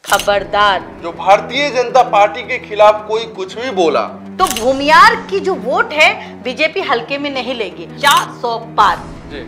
खबरदार, जो भारतीय जनता पार्टी के खिलाफ कोई कुछ भी बोला तो भूमियार की जो वोट है बीजेपी हल्के में नहीं लेगी। 400 पार,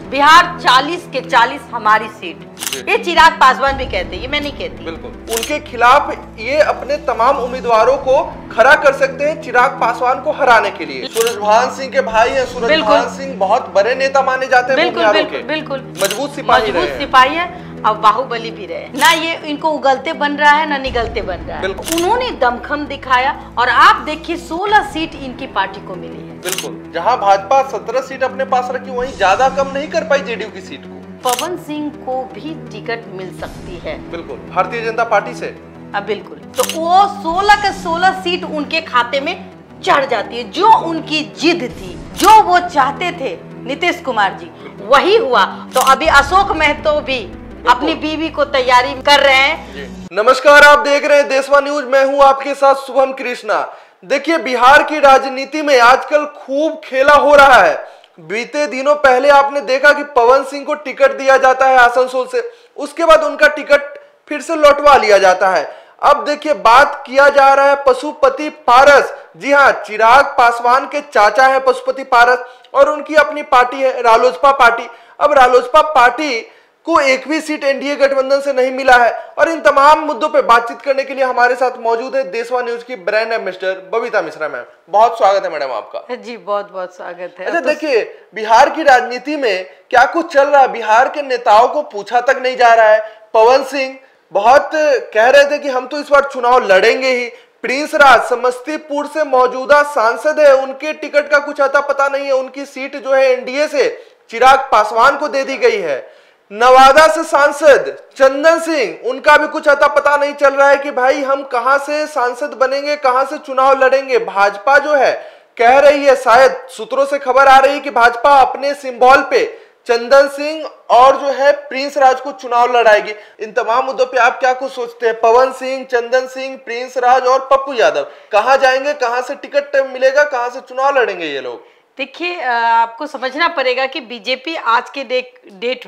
बिहार 40 के 40 हमारी सीट। ये चिराग पासवान भी कहते हैं, ये मैं नहीं कहती। बिल्कुल, उनके खिलाफ ये अपने तमाम उम्मीदवारों को खड़ा कर सकते हैं चिराग पासवान को हराने के लिए। सूरजभान सिंह के भाई हैं, सूरजभान सिंह बहुत बड़े नेता माने जाते हैं। बिल्कुल मजबूत सिपाही है, अब बाहुबली भी रहे ना। ये इनको उगलते बन रहा है ना निगलते बन रहा है। उन्होंने दमखम दिखाया और आप देखिए 16 सीट इनकी पार्टी को मिली है। बिल्कुल, जहां भाजपा 17 सीट अपने पास रखी वहीं ज्यादा कम नहीं कर पाई जेडीयू की सीट को। पवन सिंह को भी टिकट मिल सकती है। बिल्कुल, भारतीय जनता पार्टी से। बिल्कुल, तो वो 16 के 16 सीट उनके खाते में चढ़ जाती है। जो उनकी जिद थी, जो वो चाहते थे नीतीश कुमार जी, वही हुआ। तो अभी अशोक महतो भी अपनी बीवी को तैयारी कर रहे हैं। नमस्कार, आप देख रहे हैं देशवा न्यूज। मैं हूं आपके साथ शुभम कृष्णा। देखिए, बिहार की राजनीति में आजकल खूब खेला हो रहा है। बीते दिनों पहले आपने देखा कि पवन सिंह को टिकट दिया जाता है आसनसोल से, उसके बाद उनका टिकट फिर से लौटवा लिया जाता है। अब देखिए, बात किया जा रहा है पशुपति पारस। जी हाँ, चिराग पासवान के चाचा है पशुपति पारस और उनकी अपनी पार्टी है रालोसपा पार्टी। अब रालोसपा पार्टी को एक भी सीट एनडीए गठबंधन से नहीं मिला है और इन तमाम मुद्दों पे बातचीत करने के लिए हमारे साथ मौजूद है देशवा न्यूज की brand ambassador Babita Mishra ma'am. बहुत स्वागत है मैडम आपका। जी बहुत बहुत स्वागत है। अच्छा, देखिए, बिहार की राजनीति में क्या कुछ चल रहा है, बिहार के नेताओं को पूछा तक नहीं जा रहा है। पवन सिंह बहुत कह रहे थे कि हम तो इस बार चुनाव लड़ेंगे ही। प्रिंस राज समस्तीपुर से मौजूदा सांसद है, उनके टिकट का कुछ अता पता नहीं है। उनकी सीट जो है एनडीए से चिराग पासवान को दे दी गई है। नवादा से सांसद चंदन सिंह, उनका भी कुछ अता पता नहीं चल रहा है कि भाई हम कहां से सांसद बनेंगे, कहां से चुनाव लड़ेंगे। भाजपा जो है कह रही है, शायद सूत्रों से खबर आ रही है कि भाजपा अपने सिंबल पे चंदन सिंह और जो है प्रिंस राज को चुनाव लड़ाएगी। इन तमाम मुद्दों पे आप क्या कुछ सोचते हैं? पवन सिंह, चंदन सिंह, प्रिंस राज और पप्पू यादव कहां जाएंगे, कहां से टिकट मिलेगा, कहां से चुनाव लड़ेंगे ये लोग? देखिए, आपको समझना पड़ेगा कि बीजेपी आज के डेट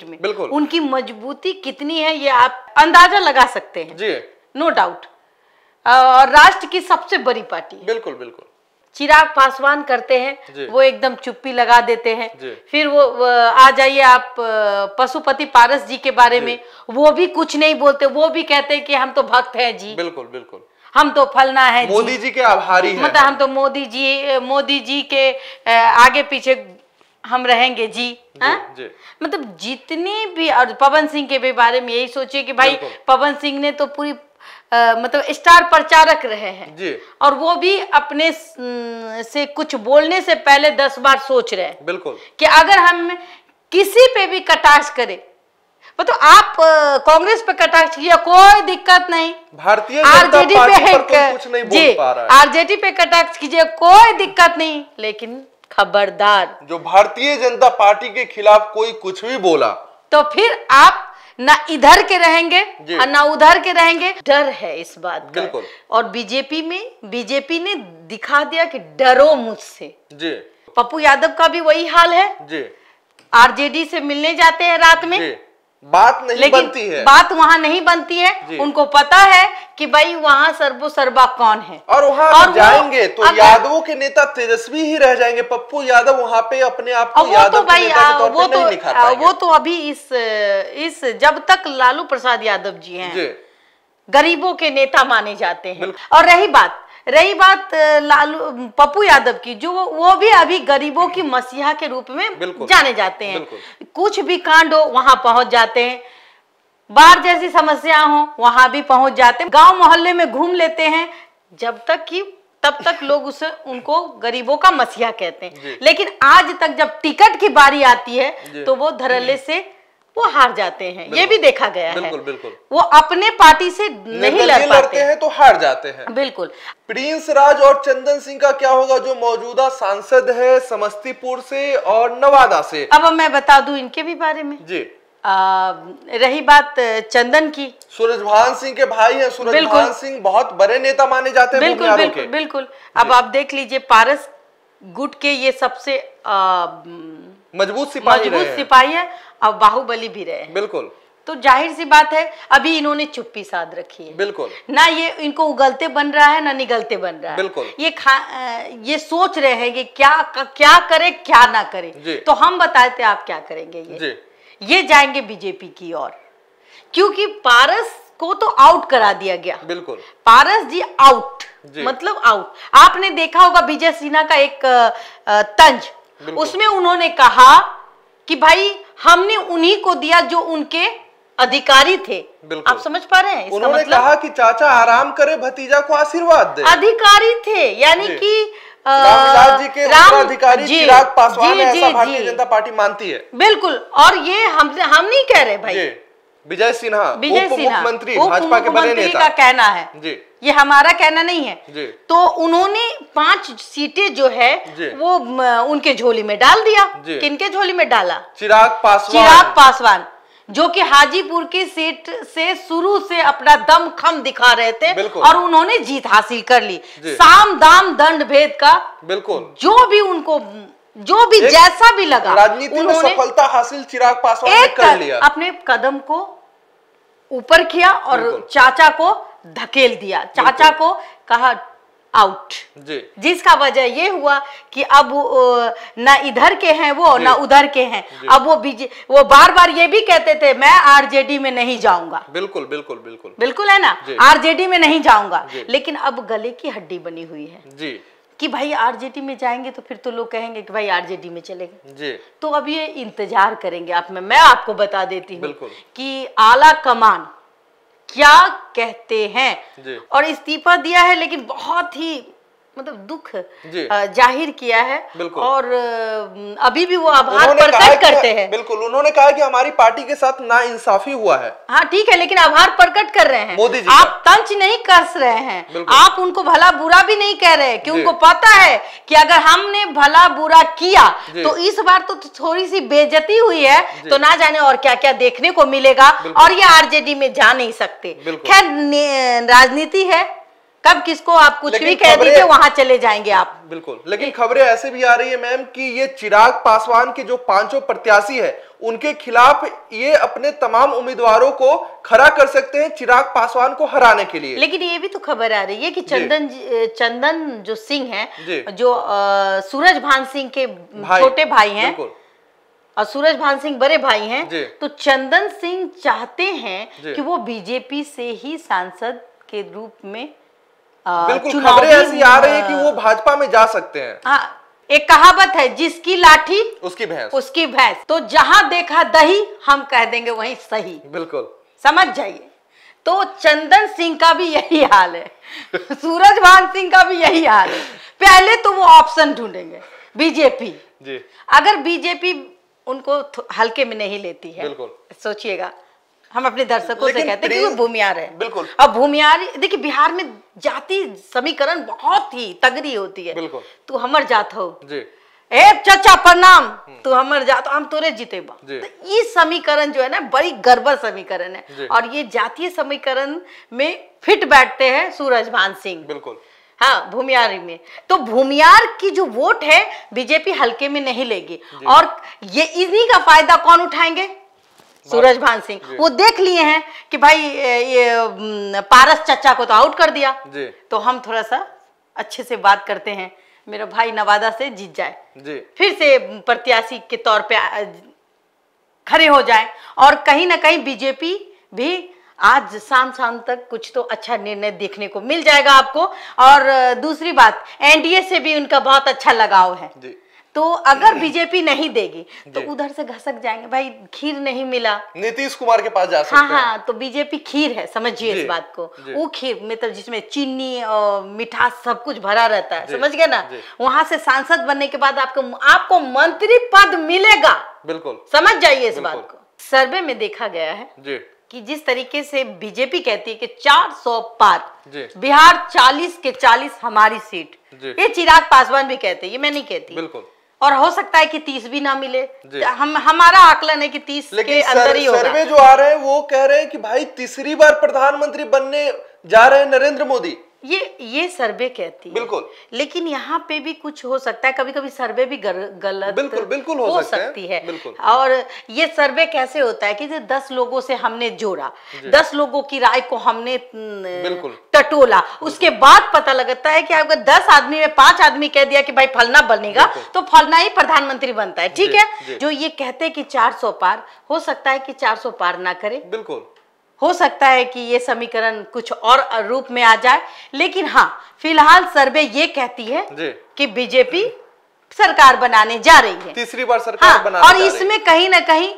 में बिल्कुल उनकी मजबूती कितनी है, ये आप अंदाजा लगा सकते हैं जी, नो डाउट। और राष्ट्र की सबसे बड़ी पार्टी है। बिल्कुल बिल्कुल। चिराग पासवान करते हैं, वो एकदम चुप्पी लगा देते हैं। फिर वो आ जाइए आप पशुपति पारस जी के बारे में, वो भी कुछ नहीं बोलते। वो भी कहते हैं कि हम तो भक्त हैं जी, बिल्कुल बिल्कुल, हम तो फलना है, मोदी जी के आभारी हैं, मतलब हम तो मोदी जी के आगे पीछे हम रहेंगे जी। मतलब जितनी भी, और पवन सिंह के भी बारे में यही सोचिए कि भाई पवन सिंह ने तो पूरी मतलब स्टार प्रचारक रहे हैं जी। और वो भी अपने से कुछ बोलने से पहले 10 बार सोच रहे हैं। बिल्कुल, कि अगर हम किसी पे भी कटाक्ष करें, तो आप कांग्रेस पे कटाक्ष कीजिए, कोई दिक्कत नहीं। भारतीय जनता पार्टी पर कोई कुछ नहीं बोल पा रहा है। आरजेडी पे कटाक्ष कीजिए, कोई दिक्कत नहीं। लेकिन खबरदार, जो भारतीय जनता पार्टी के खिलाफ कोई कुछ भी बोला तो फिर आप ना इधर के रहेंगे और ना उधर के रहेंगे। डर है इस बात का। बिल्कुल। और बीजेपी ने दिखा दिया कि डरो मुझसे जी। पप्पू यादव का भी वही हाल है जी। आरजेडी से मिलने जाते हैं रात में जी। बात नहीं बनती है, बात वहाँ नहीं बनती है। उनको पता है कि भाई वहाँ सर्वो सर्वा कौन है, और वहाँ जाएंगे तो यादवों के नेता तेजस्वी ही रह जाएंगे। पप्पू यादव वहाँ पे अपने आप को यादव के नेता के तौर पे नहीं दिखा पाएंगे। वो तो अभी इस जब तक लालू प्रसाद यादव जी हैं, गरीबों के नेता माने जाते हैं। और रही बात लालू पप्पू यादव की, जो वो भी अभी गरीबों की मसीहा के रूप में जाने जाते हैं। कुछ भी कांड हो वहां पहुंच जाते हैं, बाढ़ जैसी समस्या हो वहां भी पहुंच जाते हैं, गांव मोहल्ले में घूम लेते हैं, तब तक लोग उनको गरीबों का मसीहा कहते हैं। लेकिन आज तक जब टिकट की बारी आती है तो वो धड़ल्ले से वो हार जाते हैं। ये भी देखा गया है। बिल्कुल। वो अपने पार्टी से नहीं लड़ते हैं तो हार जाते हैं। बिल्कुल। प्रिंस राज और चंदन सिंह का क्या होगा, जो मौजूदा सांसद है समस्तीपुर से और नवादा से? अब मैं बता दूं इनके भी बारे में जी। रही बात चंदन की, सूरजभान सिंह के भाई हैं। सूरजभान सिंह बहुत बड़े नेता माने जाते हैं। बिल्कुल। अब आप देख लीजिए, पारस गुट के ये सबसे मजबूत सिपाही है। अब बाहुबली भी रहे। बिल्कुल। तो जाहिर सी बात है अभी इन्होंने चुप्पी साध रखी है। बिल्कुल, ना ये इनको उगलते बन रहा है ना निगलते बन रहा है। बिल्कुल, ये सोच रहे हैं कि क्या करे क्या ना करे। तो हम बताते आप क्या करेंगे, ये जाएंगे बीजेपी की ओर, क्योंकि पारस को तो आउट करा दिया गया। बिल्कुल, पारस जी आउट, मतलब आउट। आपने देखा होगा विजय सिन्हा का एक तंज, उसमें उन्होंने कहा कि भाई हमने उन्हीं को दिया जो उनके अधिकारी थे। आप समझ पा रहे हैं? उन्होंने कहा कि चाचा आराम करे, भतीजा को आशीर्वाद दे। अधिकारी थे, यानी कि रामविलास जी के उत्तराधिकारी चिराग पासवान, ऐसा भारतीय जनता पार्टी मानती है। बिल्कुल, और ये हम नहीं कह रहे भाई, विजय सिन्हा उप मुख्यमंत्री भाजपा के बड़े नेता का कहना है जी, ये हमारा कहना नहीं है जी। तो उन्होंने 5 सीटें जो है वो उनके झोली में डाल दिया। किनके झोली में डाला? चिराग पासवान, जो कि हाजीपुर की सीट से शुरू से अपना दम खम दिखा रहे थे और उन्होंने जीत हासिल कर ली। साम दाम दंड भेद का बिल्कुल जो भी जैसा भी लगा, राजनीति में सफलता हासिल चिराग पासवान ने कर लिया। अपने कदम को ऊपर किया और चाचा को धकेल दिया, चाचा को कहा आउट, जिसका वजह ये हुआ कि अब ना इधर के हैं वो ना उधर के हैं। अब वो बार बार ये भी कहते थे मैं आरजेडी में नहीं जाऊंगा। बिल्कुल बिल्कुल बिल्कुल बिल्कुल है ना, आरजेडी में नहीं जाऊंगा। लेकिन अब गले की हड्डी बनी हुई है जी कि भाई आरजेडी में जाएंगे तो फिर तो लोग कहेंगे कि भाई आरजेडी में चले गए। तो अब ये इंतजार करेंगे। मैं आपको बता देती हूँ कि आला कमान क्या कहते हैं, और इस्तीफा दिया है लेकिन बहुत ही मतलब दुख जाहिर किया है और अभी भी वो आभार प्रकट करते हैं। बिल्कुल, उन्होंने कहा कि हमारी पार्टी के साथ नाइंसाफी हुआ है। हाँ ठीक है, लेकिन आभार प्रकट कर रहे हैं। मोदी जी आप तंज नहीं कस रहे हैं, आप उनको भला बुरा भी नहीं कह रहे, कि उनको पता है कि अगर हमने भला बुरा किया तो इस बार तो थोड़ी सी बेइज्जती हुई है, तो ना जाने और क्या क्या देखने को मिलेगा, और ये आरजेडी में जा नहीं सकते। खैर राजनीति है, कब किसको आप कुछ भी कह दीजिए वहां चले जाएंगे आप। बिल्कुल, लेकिन खबरें ऐसे भी आ रही है मैम कि ये चिराग पासवान के जो 5 प्रत्याशी है उनके खिलाफ ये अपने तमाम उम्मीदवारों को खड़ा कर सकते हैं चिराग पासवान को हराने के लिए। लेकिन ये भी तो खबर आ रही है कि चंदन जो सिंह है, जो सूरजभान सिंह के छोटे भाई हैं और सूरजभान सिंह बड़े भाई हैं, तो चंदन सिंह चाहते हैं कि वो बीजेपी से ही सांसद के रूप में बिल्कुल खबरें ऐसी आ रही है कि वो भाजपा में जा सकते हैं। हाँ, एक कहावत है जिसकी लाठी उसकी भैंस। तो जहां देखा दही हम कह देंगे वहीं सही। बिल्कुल समझ जाइए। तो चंदन सिंह का भी यही हाल है, सूरजभान सिंह का भी यही हाल है। पहले तो वो ऑप्शन ढूंढेंगे बीजेपी जी। अगर बीजेपी उनको हल्के में नहीं लेती है, सोचिएगा, हम अपने दर्शकों से कहते हैं कि वो भूमियार है। बिल्कुल। अब भूमियार देखिए, बिहार में जाति समीकरण बहुत ही तगड़ी होती है। बिल्कुल। तू हमर जात हो जी, ए चाचा प्रणाम, तू हमर जात, हम तोरे जीतेबा। तो ये समीकरण जो है ना बड़ी गड़बड़ समीकरण है, और ये जातीय समीकरण में फिट बैठते हैं सूरजभान सिंह। बिल्कुल। हाँ, भूमियार में। तो भूमियार की जो वोट है बीजेपी हल्के में नहीं लेगी, और ये इन्हीं का फायदा कौन उठाएंगे? सूरजभान सिंह। वो देख लिए हैं कि भाई ये पारस चाचा को तो आउट कर दिया जी। तो हम थोड़ा सा अच्छे से बात करते हैं, मेरा भाई नवादा से जीत जाए जी, फिर से प्रत्याशी के तौर पे खड़े हो जाए, और कहीं ना कहीं बीजेपी भी आज शाम तक कुछ तो अच्छा निर्णय देखने को मिल जाएगा आपको। और दूसरी बात, एनडीए से भी उनका बहुत अच्छा लगाव है जी। तो अगर बीजेपी नहीं देगी तो उधर से घसक जाएंगे, भाई खीर नहीं मिला, नीतीश कुमार के पास जा सकते हैं। हाँ, तो बीजेपी खीर है, समझिए इस बात को। वो खीर मतलब जिसमें चीनी और मिठास सब कुछ भरा रहता है, समझ गए ना। वहां से सांसद बनने के बाद आपको मंत्री पद मिलेगा। बिल्कुल, समझ जाइए इस बात को। सर्वे में देखा गया है कि जिस तरीके से बीजेपी कहती है कि 400 पार, बिहार 40 के 40 हमारी सीट, ये चिराग पासवान भी कहते हैं, ये मैं नहीं कहती। बिल्कुल। और हो सकता है कि 30 भी ना मिले। हमारा आकलन है कि 30 के अंदर ही होगा। सर्वे जो आ रहे हैं वो कह रहे हैं कि भाई तीसरी बार प्रधानमंत्री बनने जा रहे हैं नरेंद्र मोदी। ये सर्वे कहती है बिल्कुल, लेकिन यहाँ पे भी कुछ हो सकता है, कभी कभी सर्वे भी गलत बिल्कुल हो सकती है। बिल्कुल। और ये सर्वे कैसे होता है कि 10 लोगों से हमने जोड़ा, 10 लोगों की राय को हमने टटोला, उसके बाद पता लगता है कि अगर 10 आदमी में 5 आदमी कह दिया कि भाई फलना बनेगा तो फलना ही प्रधानमंत्री बनता है, ठीक है। जो ये कहते हैं कि 400 पार, हो सकता है कि 400 पार ना करे, बिल्कुल हो सकता है कि ये समीकरण कुछ और रूप में आ जाए, लेकिन हाँ फिलहाल सर्वे ये कहती है कि बीजेपी सरकार बनाने जा रही है, तीसरी बार सरकार बनाने और इसमें कहीं ना कहीं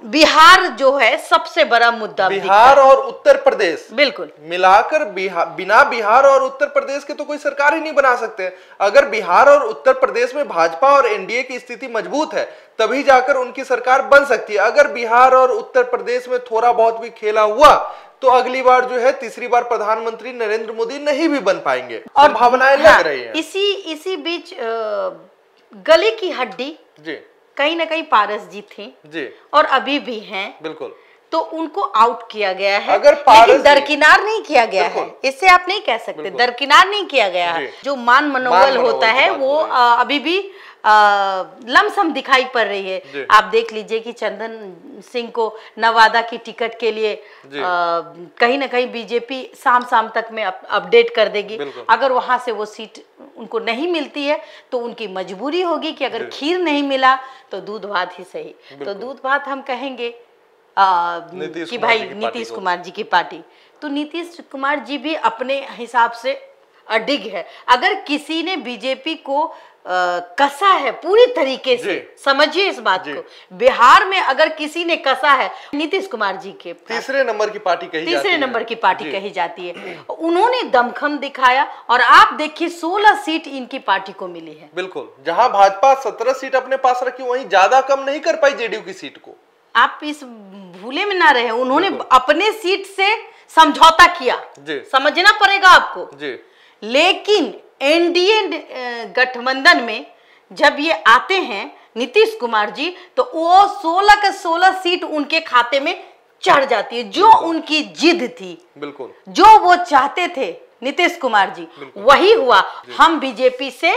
बिहार जो है सबसे बड़ा मुद्दा, बिहार और उत्तर प्रदेश बिल्कुल मिलाकर बिना बिहार और उत्तर प्रदेश के तो कोई सरकार ही नहीं बना सकते। अगर बिहार और उत्तर प्रदेश में भाजपा और एनडीए की स्थिति मजबूत है तभी जाकर उनकी सरकार बन सकती है। अगर बिहार और उत्तर प्रदेश में थोड़ा बहुत भी खेला हुआ तो अगली बार जो है तीसरी बार प्रधानमंत्री नरेंद्र मोदी नहीं भी बन पाएंगे, और भावनाएं लग रही है। इसी बीच गले की हड्डी जी कहीं ना कहीं पारस जी थे जी, और अभी भी हैं, बिल्कुल, तो उनको आउट किया गया है, अगर लेकिन दरकिनार नहीं किया गया है, इससे आप नहीं कह सकते दरकिनार नहीं किया गया है। जो मान मनोबल होता है वो अभी भी लमसम दिखाई पड़ रही है। आप देख लीजिए कि चंदन सिंह को नवादा की टिकट के लिए कहीं ना कहीं बीजेपी शाम तक में अपडेट कर देगी। अगर वहां से वो सीट उनको नहीं मिलती है तो उनकी मजबूरी होगी कि अगर खीर नहीं मिला तो दूध भात ही सही। तो दूध भात हम कहेंगे कि भाई नीतीश कुमार जी की पार्टी, तो नीतीश कुमार जी भी अपने हिसाब से अडिग है। अगर किसी ने बीजेपी को कसा है पूरी तरीके से, समझिए इस बात को, बिहार में अगर किसी ने कसा है नीतीश कुमार जी के तीसरे नंबर की पार्टी कही जाती है। उन्होंने दमखम दिखाया और आप देखिए 16 सीट इनकी पार्टी को मिली है। बिल्कुल, जहां भाजपा 17 सीट अपने पास रखी वहीं ज्यादा कम नहीं कर पाई जेडीयू की सीट को। आप इस भूले में ना रहे, उन्होंने अपने सीट से समझौता किया, समझना पड़ेगा आपको जी। लेकिन एनडीए गठबंधन में जब ये आते हैं नीतीश कुमार जी तो वो 16 के 16 सीट उनके खाते में चढ़ जाती है। जो उनकी जिद थी, बिल्कुल, जो वो चाहते थे नीतीश कुमार जी, वही हुआ। हम बीजेपी से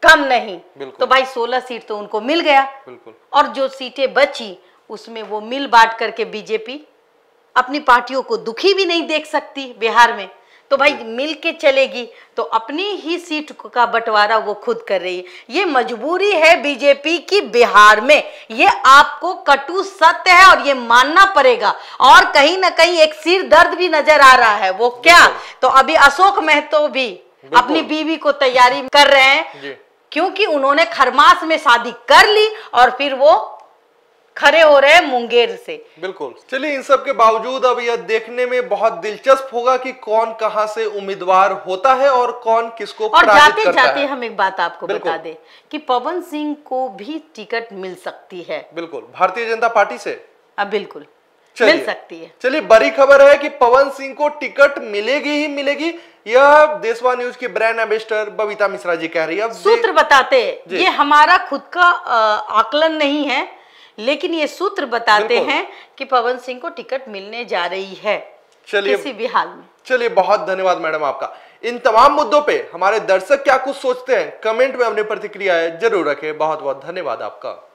कम नहीं, तो भाई 16 सीट तो उनको मिल गया, और जो सीटें बची उसमें वो मिल बांट करके बीजेपी अपनी पार्टियों को दुखी भी नहीं देख सकती बिहार में, तो भाई मिल के चलेगी, तो अपनी ही सीट का बंटवारा वो खुद कर रही है। ये मजबूरी है बीजेपी की बिहार में, ये आपको कटु सत्य है और ये मानना पड़ेगा। और कहीं ना कहीं एक सिर दर्द भी नजर आ रहा है, वो क्या, तो अभी अशोक महतो भी अपनी बीवी को तैयारी कर रहे हैं, क्योंकि उन्होंने खरमास में शादी कर ली और फिर वो खड़े हो रहे हैं मुंगेर से। बिल्कुल, चलिए इन सब के बावजूद अब यह देखने में बहुत दिलचस्प होगा कि कौन कहां से उम्मीदवार होता है और कौन किसको पराजित करता है। और जाते हम एक बात आपको बता दें कि पवन सिंह को भी टिकट मिल सकती है। बिल्कुल, भारतीय जनता पार्टी से बिल्कुल मिल सकती है। चलिए, बड़ी खबर है कि पवन सिंह को टिकट मिलेगी ही मिलेगी, यह देशवा न्यूज की ब्रांड एम्बेसडर बबीता मिश्रा जी कह रही है। सूत्र बताते, ये हमारा खुद का आकलन नहीं है, लेकिन ये सूत्र बताते हैं कि पवन सिंह को टिकट मिलने जा रही है किसी भी हाल में। चलिए, बहुत धन्यवाद मैडम आपका। इन तमाम मुद्दों पे हमारे दर्शक क्या कुछ सोचते हैं, कमेंट में अपनी प्रतिक्रिया जरूर रखें। बहुत बहुत धन्यवाद आपका।